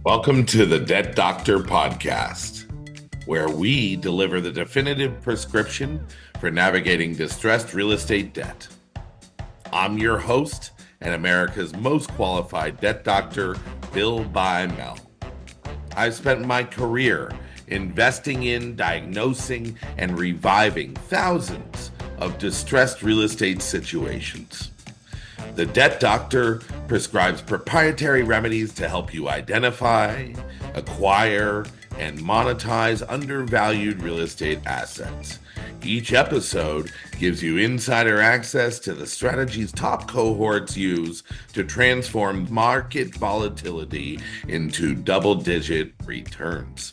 Welcome to the Debt Doctor podcast, where we deliver the definitive prescription for navigating distressed real estate debt. I'm your host and America's most qualified debt doctor, Bill Bymel. I've spent my career investing in, diagnosing, and reviving thousands of distressed real estate situations. The Debt Doctor prescribes proprietary remedies to help you identify, acquire, and monetize undervalued real estate assets. Each episode gives you insider access to the strategies top cohorts use to transform market volatility into double-digit returns.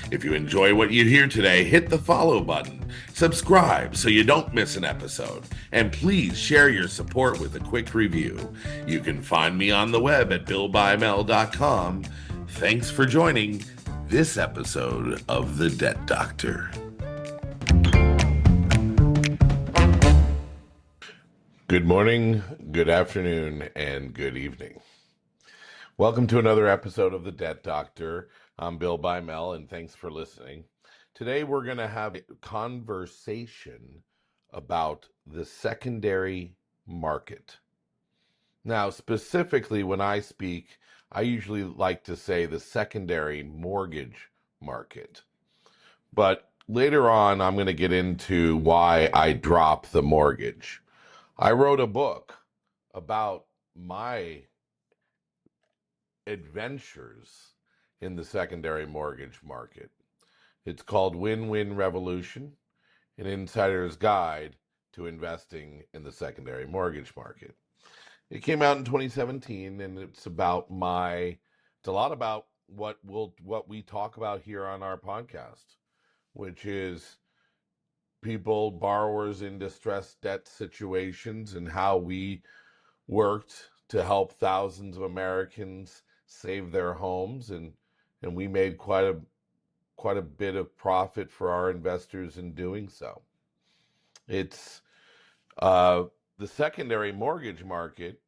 If you enjoy what you hear today, hit the follow button, subscribe so you don't miss an episode, and please share your support with a quick review. You can find me on the web at billbymel.com. Thanks for joining this episode of The Debt Doctor. Good morning, good afternoon, and good evening. Welcome to another episode of The Debt Doctor. I'm Bill Bymel, and thanks for listening. Today we're going to have a conversation about the secondary market. Now, specifically when I speak, I usually like to say the secondary mortgage market. But later on, I'm going to get into why I drop the mortgage. I wrote a book about my adventures in the secondary mortgage market. It's called Win-Win Revolution, an insider's guide to investing in the secondary mortgage market. It came out in 2017, and it's a lot about what we talk about here on our podcast, which is borrowers in distressed debt situations, and how we worked to help thousands of Americans save their homes, and we made quite a bit of profit for our investors in doing so. It's the secondary mortgage market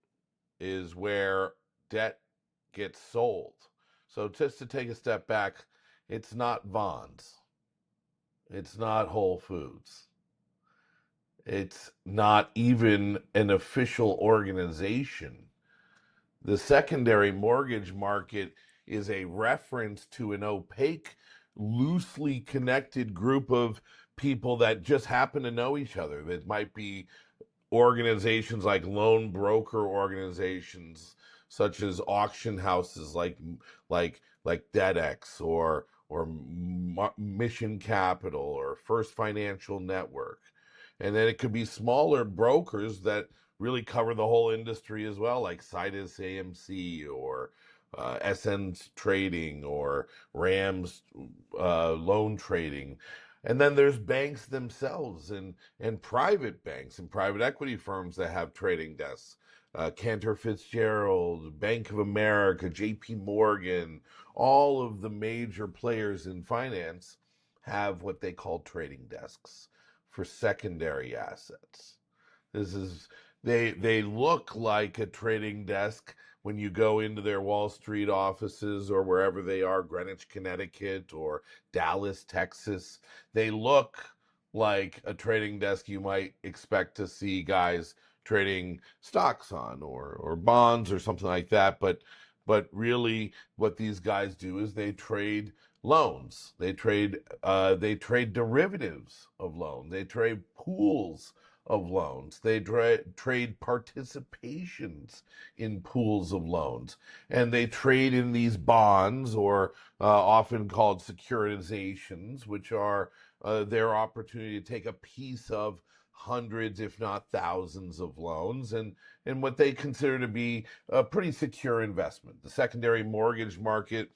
is where debt gets sold. So just to take a step back, it's not Vons. It's not Whole Foods. It's not even an official organization. The secondary mortgage market is a reference to an opaque, loosely connected group of people that just happen to know each other. That might be organizations like loan broker organizations, such as auction houses like DebtX or Mission Capital or First Financial Network. And then it could be smaller brokers that really cover the whole industry as well, like Citus AMC or SN Trading or Rams Loan Trading. And then there's banks themselves and private banks and private equity firms that have trading desks. Cantor Fitzgerald, Bank of America, JP Morgan, all of the major players in finance have what they call trading desks for secondary assets. They look like a trading desk when you go into their Wall Street offices or wherever they are, Greenwich, Connecticut, or Dallas, Texas. They look like a trading desk you might expect to see guys trading stocks on or bonds or something like that. But really what these guys do is they trade loans. They trade derivatives of loan. They trade pools of loans. They trade participations in pools of loans, and they trade in these bonds, or often called securitizations, which are their opportunity to take a piece of hundreds, if not thousands, of loans, and what they consider to be a pretty secure investment. The secondary mortgage market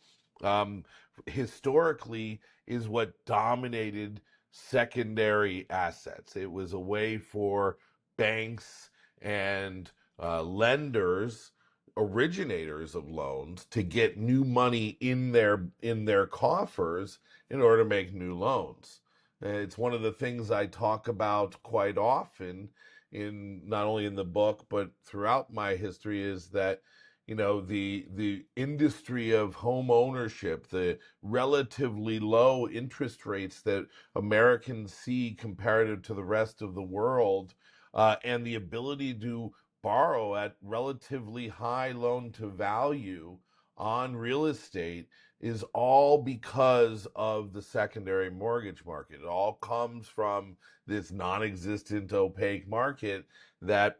historically is what dominated secondary assets. It was a way for banks and lenders, originators of loans, to get new money in their coffers in order to make new loans. It's one of the things I talk about quite often, in not only in the book but throughout my history, is that the industry of home ownership, the relatively low interest rates that Americans see comparative to the rest of the world, and the ability to borrow at relatively high loan to value on real estate is all because of the secondary mortgage market. It all comes from this non-existent opaque market that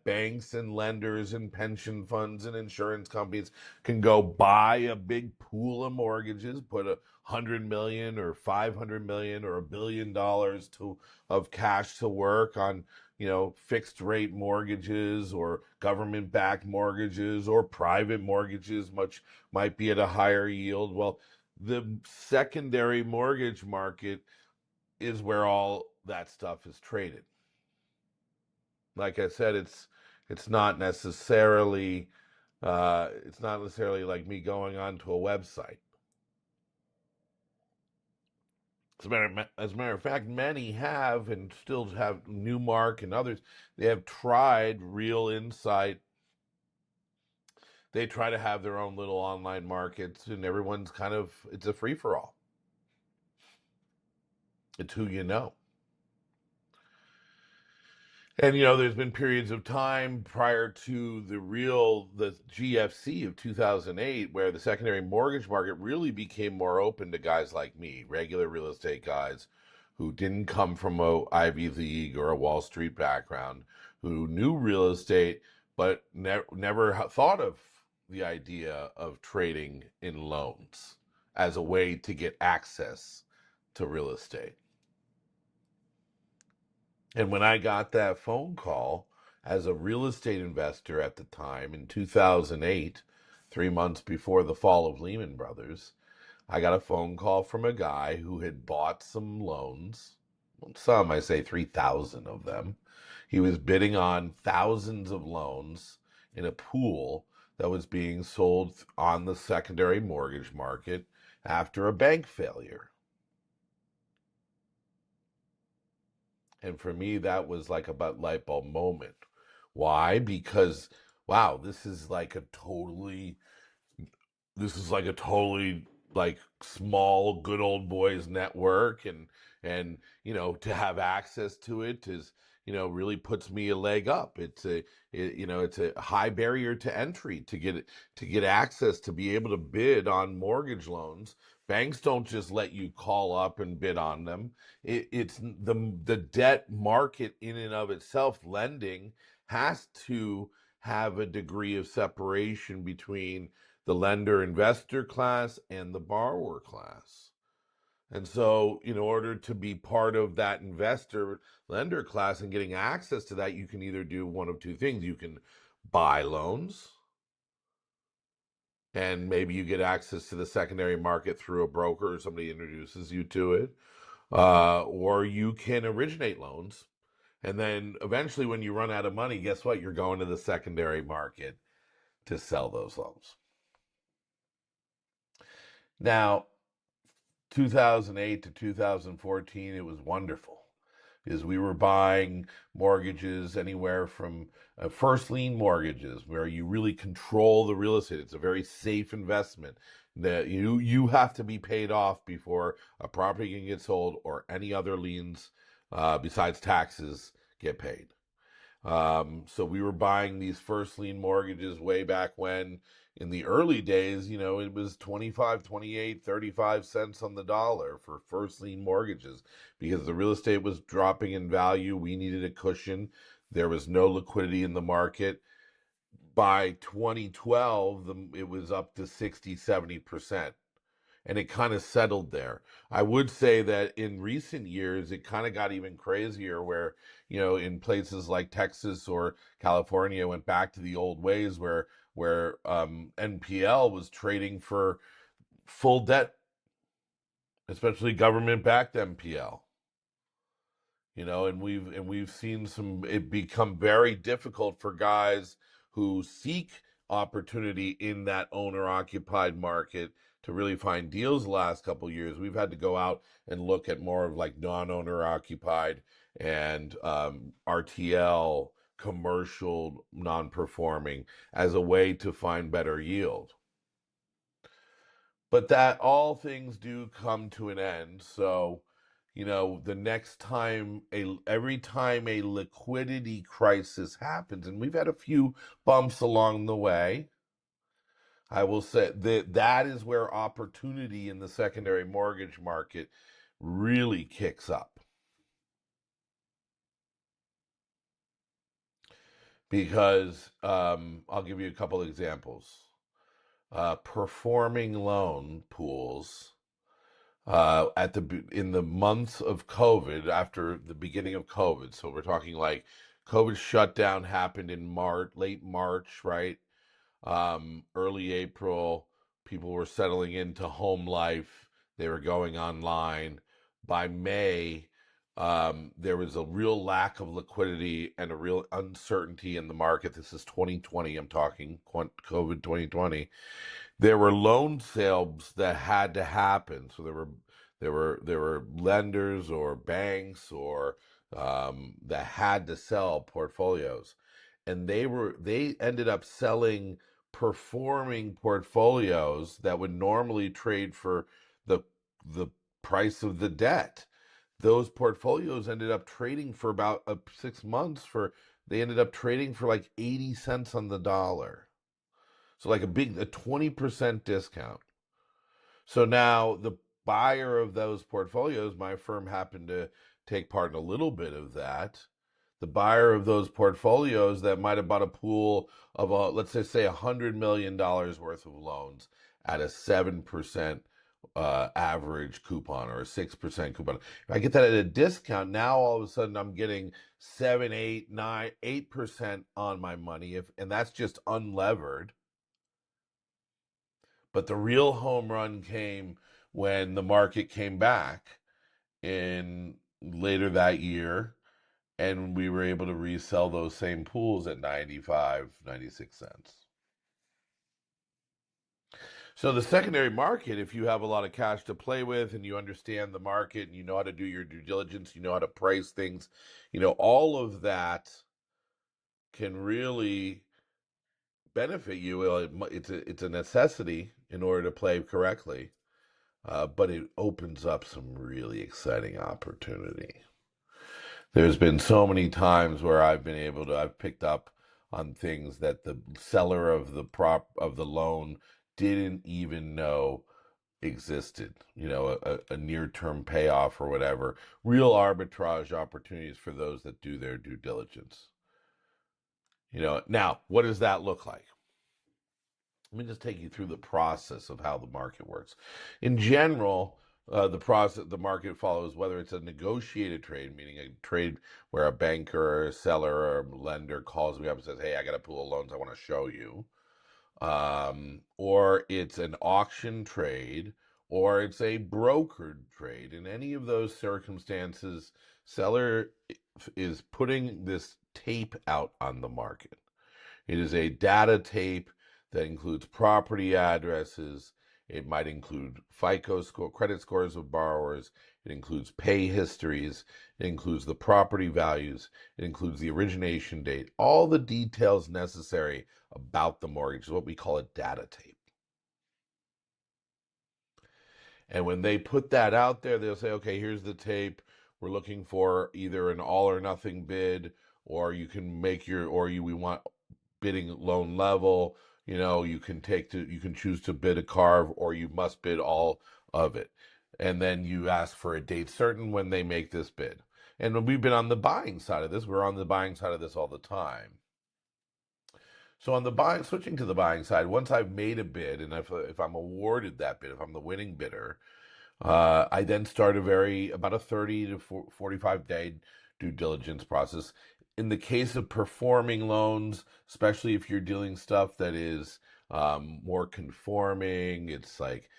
banks and lenders and pension funds and insurance companies can go buy a big pool of mortgages, put 100 million or 500 million or $1 billion of cash to work on fixed rate mortgages or government backed mortgages or private mortgages, much might be at a higher yield. Well, the secondary mortgage market is where all that stuff is traded. Like I said, it's not necessarily like me going onto a website. As a matter of fact, many have and still have, Newmark and others, they have tried Real Insight. They try to have their own little online markets, and everyone's it's a free for all. It's who you know. And there's been periods of time prior to the GFC of 2008 where the secondary mortgage market really became more open to guys like me, regular real estate guys who didn't come from a Ivy League or a Wall Street background, who knew real estate but never thought of the idea of trading in loans as a way to get access to real estate. And when I got that phone call as a real estate investor at the time in 2008, 3 months before the fall of Lehman Brothers, I got a phone call from a guy who had bought some loans. Some, I say 3,000 of them. He was bidding on thousands of loans in a pool that was being sold on the secondary mortgage market after a bank failure. And for me, that was like a light bulb moment. Why? Because, wow, this is like a totally like small good old boys network, and to have access to it is really puts me a leg up. It's a high barrier to entry to get access to be able to bid on mortgage loans. Banks don't just let you call up and bid on them. It's the debt market in and of itself. Lending has to have a degree of separation between the lender investor class and the borrower class. And so, in order to be part of that investor lender class and getting access to that, you can either do one of two things. You can buy loans, and maybe you get access to the secondary market through a broker or somebody introduces you to it, or you can originate loans. And then eventually, when you run out of money, guess what? You're going to the secondary market to sell those loans. Now, 2008 to 2014, it was wonderful because we were buying mortgages anywhere from first lien mortgages where you really control the real estate. It's a very safe investment that you have to be paid off before a property can get sold or any other liens besides taxes get paid. So we were buying these first lien mortgages way back when, in the early days, it was 25, 28, 35 cents on the dollar for first lien mortgages because the real estate was dropping in value. We needed a cushion. There was no liquidity in the market. By 2012, it was up to 60, 70%. And it kind of settled there. I would say that in recent years, it kind of got even crazier where, in places like Texas or California, went back to the old ways where NPL was trading for full debt, especially government-backed NPL. And we've seen it become very difficult for guys who seek opportunity in that owner occupied market to really find deals the last couple of years. We've had to go out and look at more of like non-owner occupied and RTL, commercial non-performing as a way to find better yield. But that all things do come to an end. So, the next time every time a liquidity crisis happens, and we've had a few bumps along the way, I will say that is where opportunity in the secondary mortgage market really kicks up. Because I'll give you a couple examples. Performing loan pools in the months of COVID, after the beginning of COVID. So we're talking like COVID shutdown happened in March, late March, right? Early April. People were settling into home life. They were going online. By May, there was a real lack of liquidity and a real uncertainty in the market. This is 2020. I'm talking COVID 2020. There were loan sales that had to happen. So there were lenders or banks or that had to sell portfolios, and they ended up selling performing portfolios that would normally trade for the the price of the debt. Those portfolios ended up trading for about 6 months for they ended up trading for like 80 cents on the dollar. So like a 20% discount. So now the buyer of those portfolios, my firm happened to take part in a little bit of that. The buyer of those portfolios that might have bought a pool of, let's say $100 million worth of loans at a 7% average coupon or a 6% coupon. If I get that at a discount, now all of a sudden I'm getting 7, 8, 9, 8% on my money, and that's just unlevered. But the real home run came when the market came back in later that year, and we were able to resell those same pools at 95, 96 cents. So the secondary market, if you have a lot of cash to play with and you understand the market and you know how to do your due diligence, you know how to price things, all of that can really benefit you. It's a necessity in order to play correctly. But it opens up some really exciting opportunity. There's been so many times where I've picked up on things that the seller of the loan didn't even know existed. A near-term payoff or whatever. Real arbitrage opportunities for those that do their due diligence. Now, what does that look like? Let me just take you through the process of how the market works. In general, the market follows whether it's a negotiated trade, meaning a trade where a banker or a seller or a lender calls me up and says, "Hey, I got a pool of loans I want to show you," or it's an auction trade, or it's a brokered trade. In any of those circumstances, seller is putting this tape out on the market. It is a data tape that includes property addresses. It might include FICO score, credit scores of borrowers. It includes pay histories. It includes the property values. It includes the origination date. All the details necessary about the mortgage is what we call a data tape. And when they put that out there, they'll say, okay, here's the tape. We're looking for either an all or nothing bid, or you can we want bidding loan level. You can choose to bid a carve, or you must bid all of it. And then you ask for a date certain when they make this bid. And when we've been on the buying side of this, we're on the buying side of this all the time. So switching to the buying side, once I've made a bid, and if I'm awarded that bid, if I'm the winning bidder, I then start about a 30 to 45-day due diligence process. In the case of performing loans, especially if you're dealing stuff that is more conforming, it's like,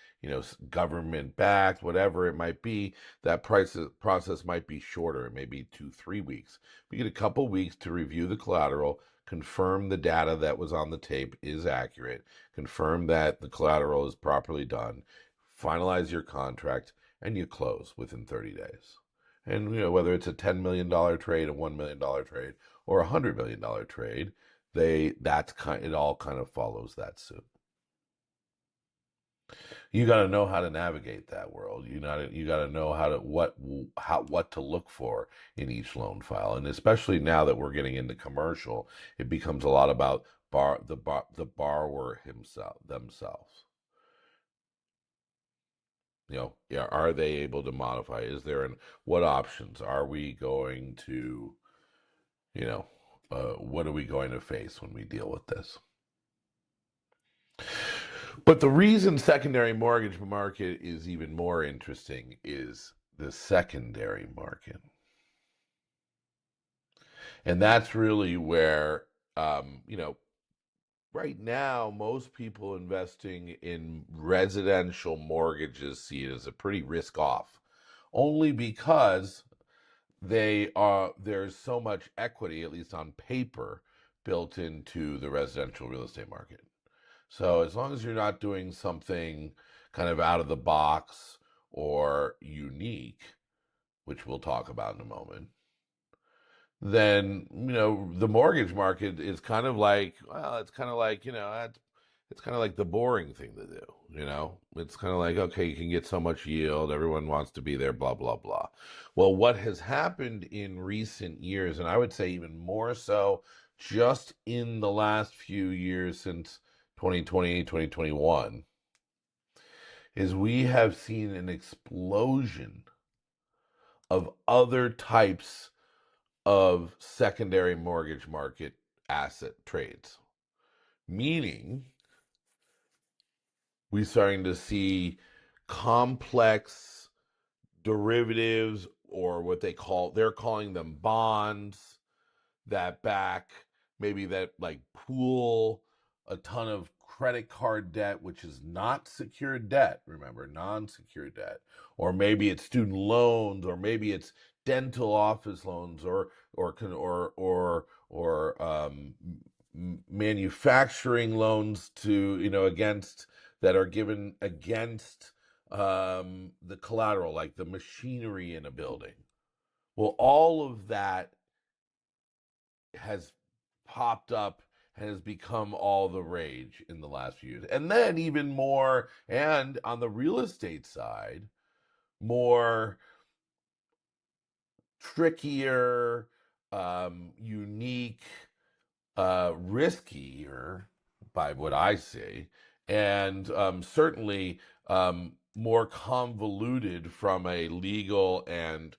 government backed, whatever it might be, that process might be shorter. It may be 2-3 weeks. We get a couple weeks to review the collateral, confirm the data that was on the tape is accurate, confirm that the collateral is properly done, finalize your contract, and you close within 30 days. And whether it's a $10 million trade, a $1 million trade, or $100 million trade, it all kind of follows that suit. You got to know how to navigate that world. You got to know what to look for in each loan file, and especially now that we're getting into commercial, it becomes a lot about the borrower themselves. Yeah, are they able to modify? What options are we going to, what are we going to face when we deal with this? But the reason secondary mortgage market is even more interesting is the secondary market. And that's really where, right now, most people investing in residential mortgages see it as a pretty risk off, only because there's so much equity, at least on paper, built into the residential real estate market. So as long as you're not doing something kind of out of the box or unique, which we'll talk about in a moment, then the mortgage market is kind of like, well, it's kind of like, it's kind of like the boring thing to do. It's kind of like, okay, you can get so much yield, everyone wants to be there, blah blah blah. Well, what has happened in recent years, and I would say even more so just in the last few years since 2020, 2021, is we have seen an explosion of other types of secondary mortgage market asset trades. Meaning, we're starting to see complex derivatives, or what they're calling them bonds, that back, maybe that like pool a ton of credit card debt, which is not secured debt, remember, non-secured debt, or maybe it's student loans, or maybe it's dental office loans, or manufacturing loans to against that are given against the collateral, like the machinery in a building. Well, all of that has popped up and has become all the rage in the last few years. And then even more, and on the real estate side, more trickier, unique, riskier, by what I see, and certainly more convoluted from a legal and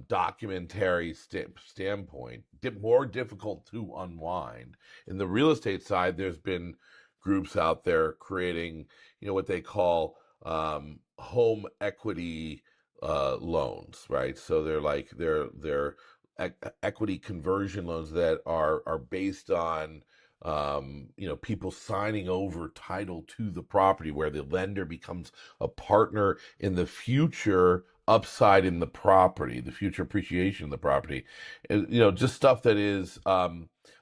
documentary standpoint, more difficult to unwind. In the real estate side, there's been groups out there creating, what they call home equity loans, right? So they're equity conversion loans that are based on people signing over title to the property, where the lender becomes a partner in the future upside in the property, the future appreciation of the property. Just stuff that is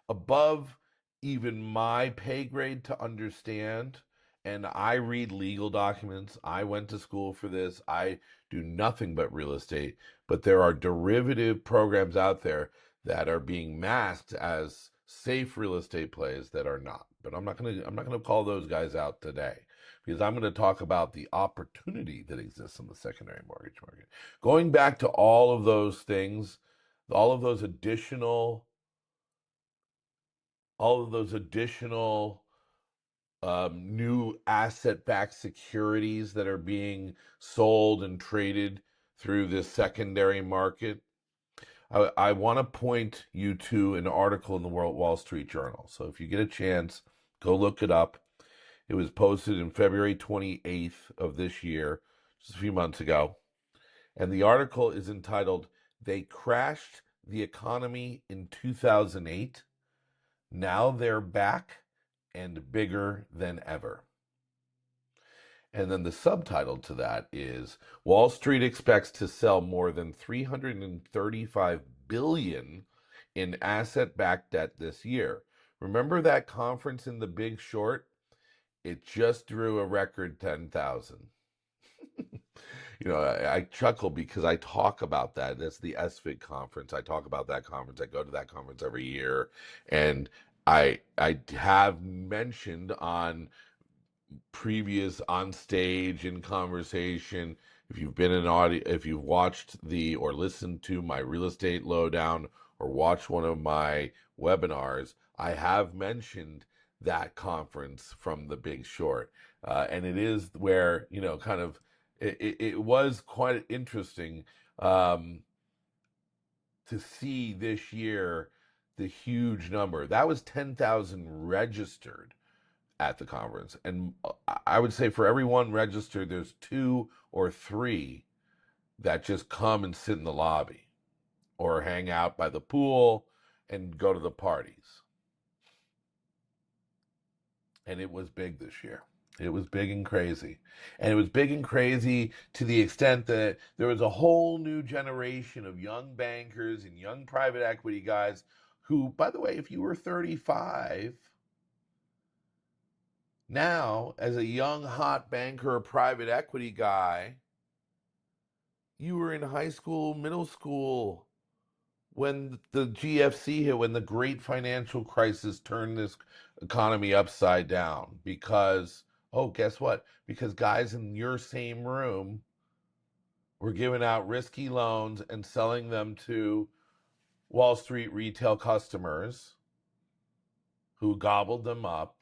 above even my pay grade to understand. And I read legal documents. I went to school for this. I do nothing but real estate. But there are derivative programs out there that are being masked as safe real estate plays that are not. But I'm not gonna call those guys out today, because I'm going to talk about the opportunity that exists in the secondary mortgage market. Going back to all of those things, all of those additional new asset-backed securities that are being sold and traded through this secondary market. I want to point you to an article in the Wall Street Journal. So if you get a chance, go look it up. It was posted in February 28th of this year, just a few months ago. And the article is entitled, "They Crashed the Economy in 2008. Now They're Back and Bigger Than Ever." And then the subtitle to that is, "Wall Street expects to sell more than 335 billion in asset-backed debt this year." Remember that conference in The Big Short? It just drew a record 10,000. I chuckle because I talk about that. That's the SFIG conference. I talk about that conference. I go to that conference every year, and I have mentioned on previous on stage in conversation. If you've been an audio, if you've watched the or listened to my real estate lowdown or watched one of my webinars, I have mentioned that conference from The Big Short, and it is where kind of it was quite interesting um, to see this year the huge number. That was 10,000 registered at the conference. And I would say for every one registered, there's two or three that just come and sit in the lobby or hang out by the pool and go to the parties. And it was big this year. It was big and crazy. And it was big and crazy to the extent that there was a whole new generation of young bankers and young private equity guys who, by the way, if you were 35, now, as a young, hot banker or private equity guy, you were in high school, middle school when the GFC hit, when the great financial crisis turned this economy upside down. Because, oh, guess what? Because guys in your same room were giving out risky loans and selling them to Wall Street retail customers who gobbled them up,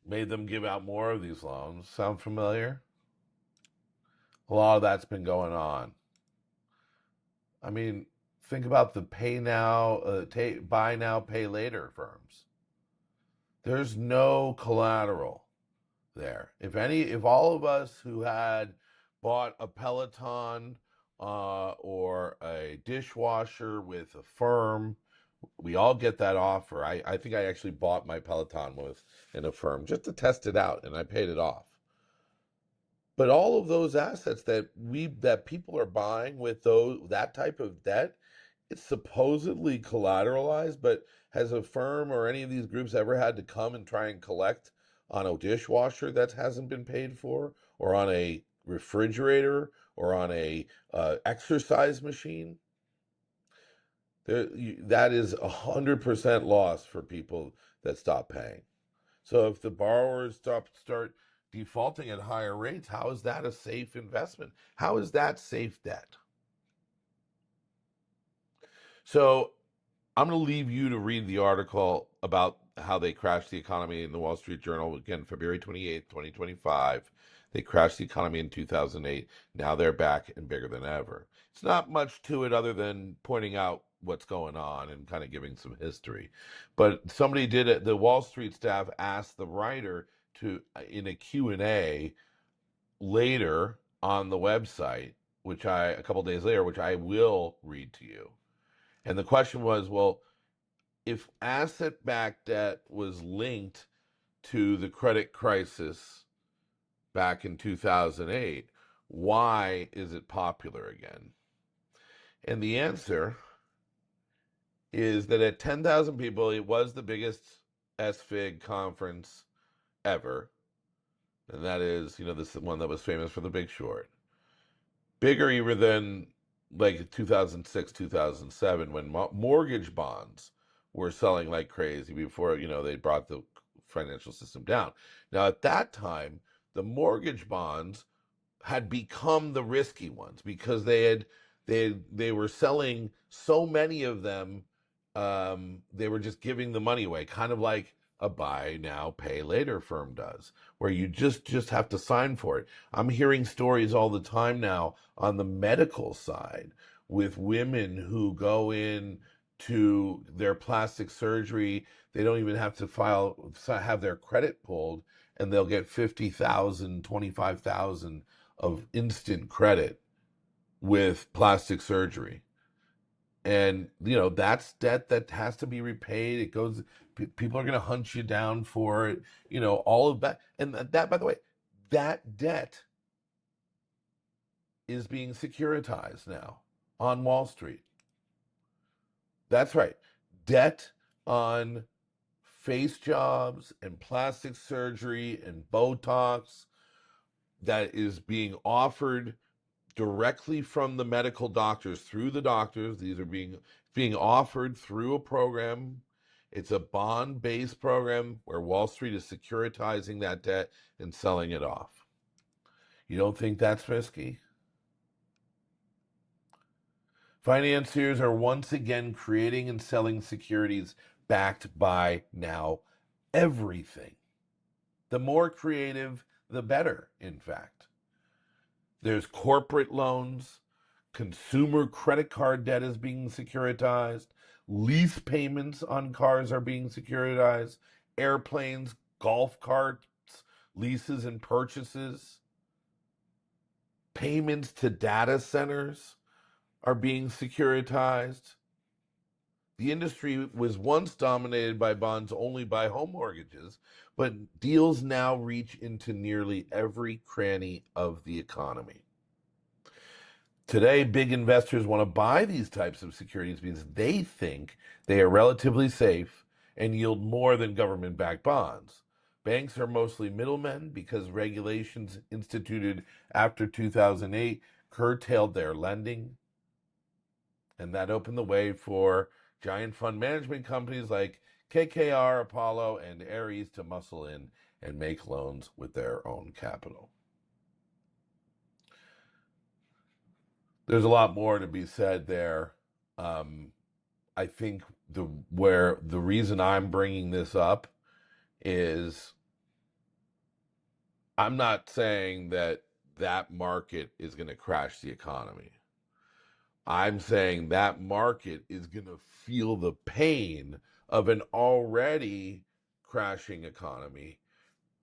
made them give out more of these loans. Sound familiar? A lot of that's been going on. I mean, think about the pay now, buy now, pay later firms. There's no collateral there. If all of us who had bought a Peloton or a dishwasher with a firm, we all get that offer. I think I actually bought my Peloton with in a firm just to test it out, and I paid it off. But all of those assets that people are buying with that type of debt, it's supposedly collateralized, but has a firm or any of these groups ever had to come and try and collect on a dishwasher that hasn't been paid for, or on a refrigerator, or on a exercise machine? That is 100% loss for people that stop paying. So if the borrowers start defaulting at higher rates, how is that a safe investment? How is that safe debt? So I'm going to leave you to read the article about how they crashed the economy in the Wall Street Journal. Again, February 28th, 2025. They crashed the economy in 2008. Now they're back and bigger than ever. It's not much to it other than pointing out what's going on and kind of giving some history. But somebody did it. The Wall Street staff asked the writer to, in a Q&A later on the website, a couple days later, which I will read to you. And the question was, well, if asset-backed debt was linked to the credit crisis back in 2008, why is it popular again? And the answer is that at 10,000 people, it was the biggest SFIG conference ever. And that is, this is one that was famous for The Big Short. Bigger even than like 2006, 2007, when mortgage bonds were selling like crazy before, they brought the financial system down. Now, at that time, the mortgage bonds had become the risky ones because they were selling so many of them. They were just giving the money away, kind of like a buy now pay later firm does, where you just have to sign for it. I'm hearing stories all the time now on the medical side with women who go in to their plastic surgery. They don't even have to have their credit pulled, and they'll get 50,000, 25,000 of instant credit with plastic surgery. And that's debt that has to be repaid. It goes, people are going to hunt you down for it, all of that. And that, by the way, that debt is being securitized now on Wall Street. That's right. Debt on face jobs and plastic surgery and Botox that is being offered directly from the medical doctors through the doctors. These are being offered through a program. It's a bond-based program where Wall Street is securitizing that debt and selling it off. You don't think that's risky? Financiers are once again creating and selling securities backed by now everything. The more creative, the better, in fact. There's corporate loans, consumer credit card debt is being securitized, lease payments on cars are being securitized, airplanes, golf carts, leases and purchases, payments to data centers are being securitized. The industry was once dominated by bonds only by home mortgages, but deals now reach into nearly every cranny of the economy. Today, big investors want to buy these types of securities because they think they are relatively safe and yield more than government-backed bonds. Banks are mostly middlemen because regulations instituted after 2008 curtailed their lending, and that opened the way for giant fund management companies like KKR, Apollo, and Ares to muscle in and make loans with their own capital. There's a lot more to be said there. I think the reason I'm bringing this up is I'm not saying that market is going to crash the economy. I'm saying that market is going to feel the pain of an already crashing economy,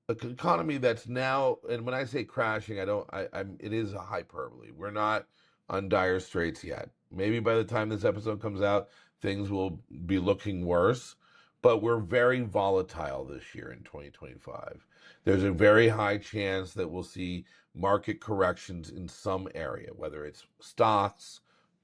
an economy that's now, and when I say crashing, it is a hyperbole. We're not on dire straits yet. Maybe by the time this episode comes out, things will be looking worse, but we're very volatile this year in 2025. There's a very high chance that we'll see market corrections in some area, whether it's stocks,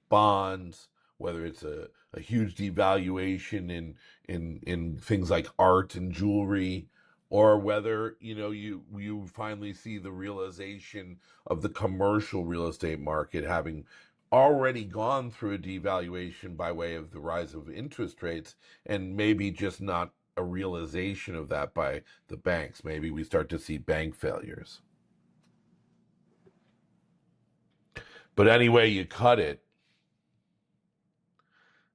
bonds, whether it's a huge devaluation in things like art and jewelry, or whether you finally see the realization of the commercial real estate market having already gone through a devaluation by way of the rise of interest rates, and maybe just not a realization of that by the banks. Maybe we start to see bank failures. But anyway you cut it,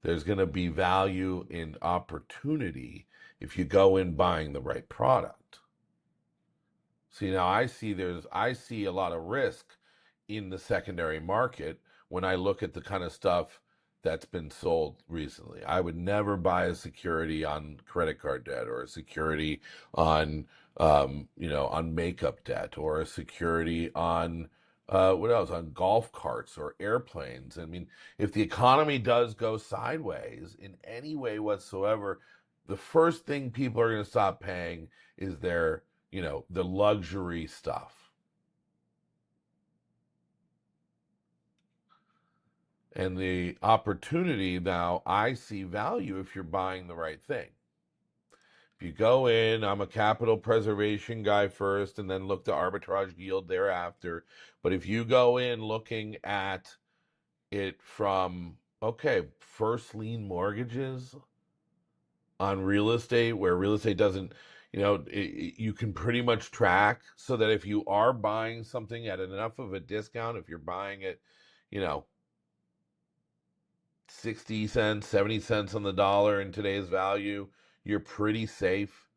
there's going to be value in opportunity if you go in buying the right product. See, now I see a lot of risk in the secondary market when I look at the kind of stuff that's been sold recently. I would never buy a security on credit card debt, or a security on on makeup debt, or a security on what else? On golf carts or airplanes. I mean, if the economy does go sideways in any way whatsoever, the first thing people are going to stop paying is the luxury stuff. And the opportunity now, I see value if you're buying the right thing. If you go in, I'm a capital preservation guy first and then look to arbitrage yield thereafter. But if you go in looking at it from, okay, first lien mortgages on real estate, where real estate doesn't, you can pretty much track, so that if you are buying something at enough of a discount, if you're buying it, you know, 60 cents, 70 cents on the dollar in today's value, you're pretty safe,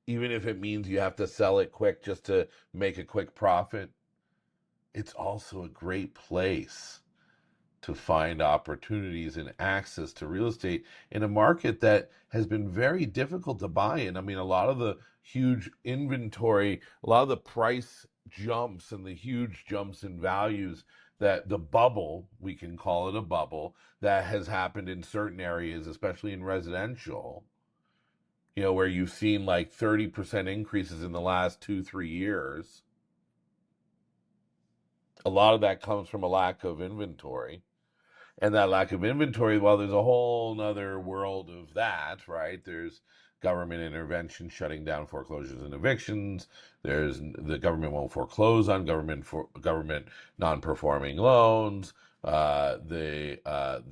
even if it means you have to sell it quick just to make a quick profit. It's also a great place to find opportunities and access to real estate in a market that has been very difficult to buy in. I mean, a lot of the huge inventory, a lot of the price jumps and the huge jumps in values, that the bubble, we can call it a bubble, that has happened in certain areas, especially in residential, where you've seen like 30% increases in the last 2-3 years. A lot of that comes from a lack of inventory. And that lack of inventory, well, there's a whole nother world of that, right? There's government intervention, shutting down foreclosures and evictions. There's the government won't foreclose on government non-performing loans. The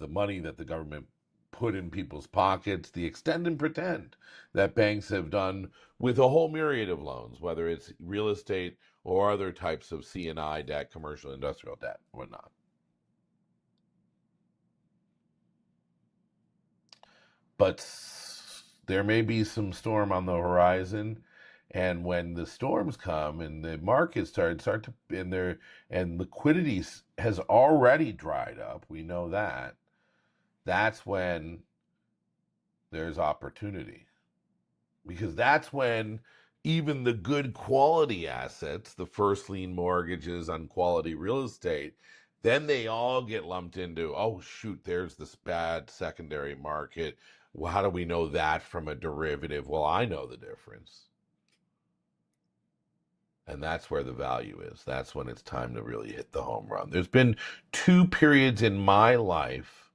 money that the government put in people's pockets, the extend and pretend that banks have done with a whole myriad of loans, whether it's real estate or other types of C&I debt, commercial, industrial debt, whatnot. But there may be some storm on the horizon, and when the storms come and the markets start to in there, and liquidity has already dried up, we know that. That's when there's opportunity, because that's when even the good quality assets, the first lien mortgages on quality real estate, then they all get lumped into, oh shoot, there's this bad secondary market. Well, how do we know that from a derivative? Well, I know the difference. And that's where the value is. That's when it's time to really hit the home run. There's been 2 periods in my life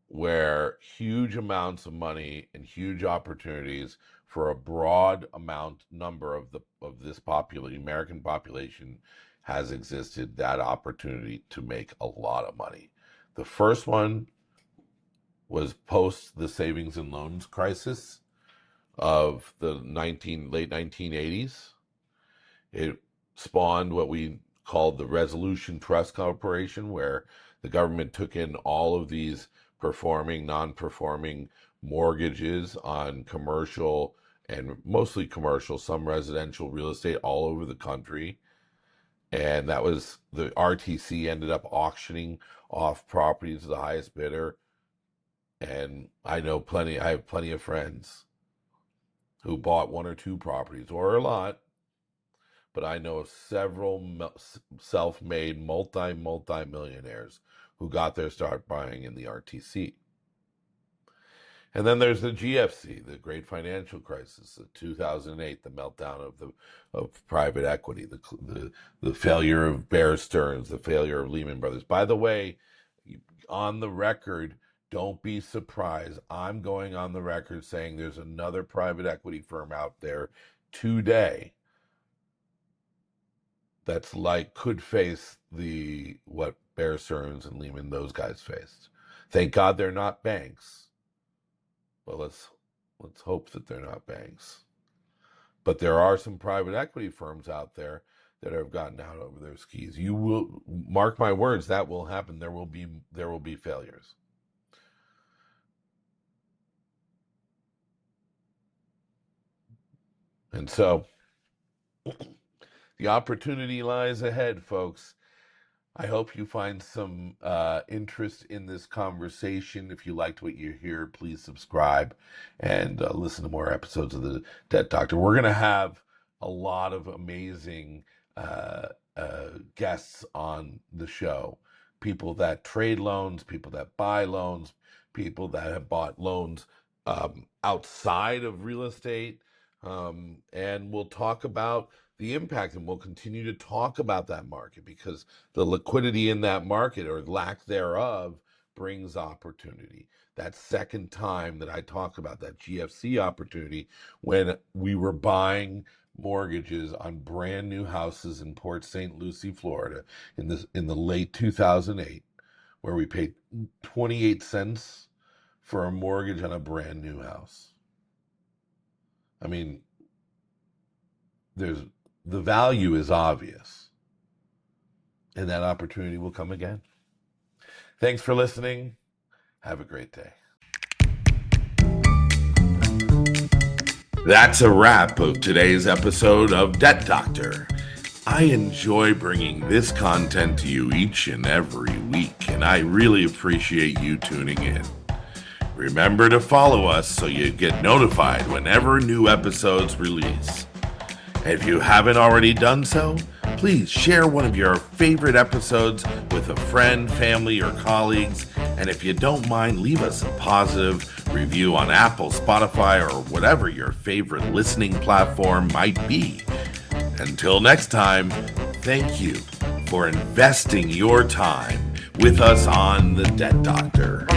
where huge amounts of money and huge opportunities for a broad number of this American population has existed, that opportunity to make a lot of money. The first one was post the savings and loans crisis of the late 1980s. It spawned what we called the Resolution Trust Corporation, where the government took in all of these performing, non-performing mortgages on commercial and mostly commercial, some residential real estate all over the country. And that was the RTC ended up auctioning off properties to the highest bidder. And I have plenty of friends who bought 1 or 2 properties or a lot, but I know of several self-made multi-millionaires who got their start buying in the RTC. And then there's the GFC, the Great Financial Crisis, the 2008, the meltdown of private equity, the failure of Bear Stearns, the failure of Lehman Brothers. By the way, on the record, don't be surprised. I'm going on the record saying there's another private equity firm out there today that's could face what Bear Stearns and Lehman, those guys faced. Thank God they're not banks. Well, let's hope that they're not banks. But there are some private equity firms out there that have gotten out over their skis. You will mark my words, that will happen. There will be failures. And so the opportunity lies ahead, folks. I hope you find some interest in this conversation. If you liked what you hear, please subscribe and listen to more episodes of the Debt Doctor. We're going to have a lot of amazing guests on the show. People that trade loans, people that buy loans, people that have bought loans outside of real estate. And we'll talk about the impact, and we'll continue to talk about that market, because the liquidity in that market, or lack thereof, brings opportunity. That second time that I talk about that GFC opportunity, when we were buying mortgages on brand new houses in Port St. Lucie, Florida, in the late 2008, where we paid 28 cents for a mortgage on a brand new house. I mean, the value is obvious, and that opportunity will come again. Thanks for listening. Have a great day. That's a wrap of today's episode of Debt Doctor. I enjoy bringing this content to you each and every week, and I really appreciate you tuning in. Remember to follow us so you get notified whenever new episodes release. If you haven't already done so, please share one of your favorite episodes with a friend, family, or colleagues. And if you don't mind, leave us a positive review on Apple, Spotify, or whatever your favorite listening platform might be. Until next time, thank you for investing your time with us on the Debt Doctor.